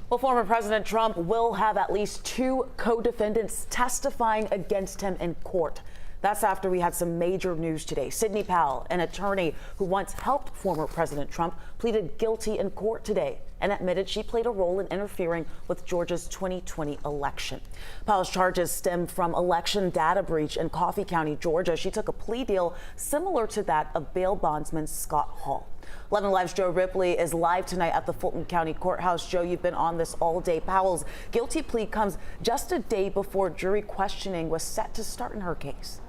Well, former President Trump will have at least 2 co-defendants testifying against him in court. That's after we had some major news today. Sidney Powell, an attorney who once helped former President Trump, pleaded guilty in court today and admitted she played a role in interfering with Georgia's 2020 election. Powell's charges stem from election data breach in Coffee County, Georgia. She took a plea deal similar to that of bail bondsman Scott Hall. 11 Alive's Joe Ripley is live tonight at the Fulton County Courthouse. Joe, you've been on this all day. Powell's guilty plea comes just a day before jury questioning was set to start in her case.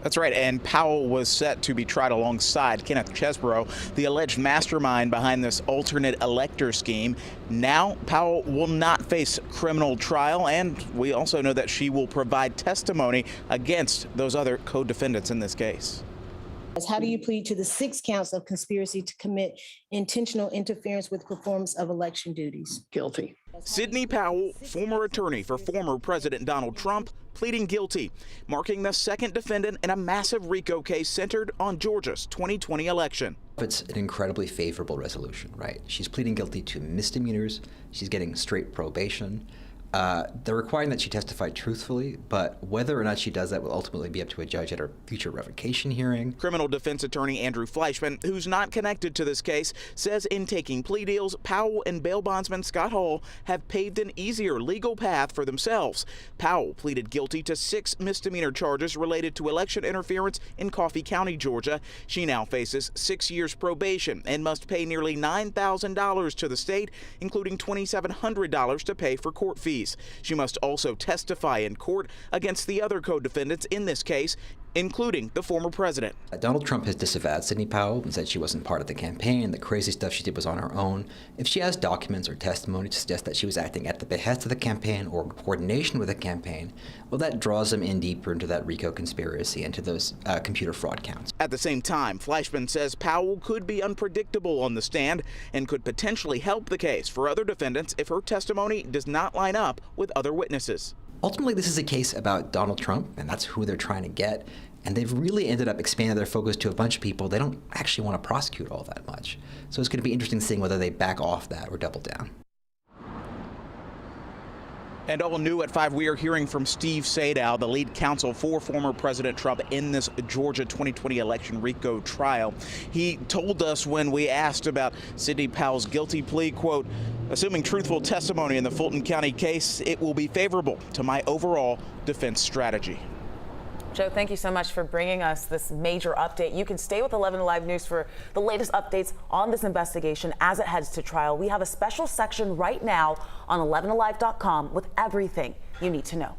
That's right, and Powell was set to be tried alongside Kenneth Chesborough, the alleged mastermind behind this alternate elector scheme. Now, Powell will not face criminal trial, and we also know that she will provide testimony against those other co-defendants in this case. How do you plead to the 6 counts of conspiracy to commit intentional interference with performance of election duties? Guilty. Sidney Powell, former attorney for former President Donald Trump, pleading guilty, marking the 2nd defendant in a massive RICO case centered on Georgia's 2020 election. It's an incredibly favorable resolution, right? She's pleading guilty to misdemeanors. She's getting straight probation. They're requiring that she testify truthfully, but whether or not she does that will ultimately be up to a judge at her future revocation hearing. Criminal defense attorney Andrew Fleischman, who's not connected to this case, says in taking plea deals, Powell and bail bondsman Scott Hall have paved an easier legal path for themselves. Powell pleaded guilty to 6 misdemeanor charges related to election interference in Coffee County, Georgia. She now faces 6 years probation and must pay nearly $9,000 to the state, including $2,700 to pay for court fees. She must also testify in court against the other co-defendants in this case, including the former president. Donald Trump has disavowed Sidney Powell and said she wasn't part of the campaign. The crazy stuff she did was on her own. If she has documents or testimony to suggest that she was acting at the behest of the campaign or in coordination with the campaign, well, that draws them in deeper into that RICO conspiracy and to those computer fraud counts. At the same time, Fleischman says Powell could be unpredictable on the stand and could potentially help the case for other defendants if her testimony does not line up with other witnesses. Ultimately, this is a case about Donald Trump, and that's who they're trying to get. And they've really ended up expanding their focus to a bunch of people they don't actually want to prosecute all that much. So it's going to be interesting seeing whether they back off that or double down. And all new at 5, we are hearing from Steve Sadow, the lead counsel for former President Trump in this Georgia 2020 election RICO trial. He told us when we asked about Sidney Powell's guilty plea, quote, "Assuming truthful testimony in the Fulton County case, it will be favorable to my overall defense strategy." Joe, thank you so much for bringing us this major update. You can stay with 11 Alive News for the latest updates on this investigation as it heads to trial. We have a special section right now on 11alive.com with everything you need to know.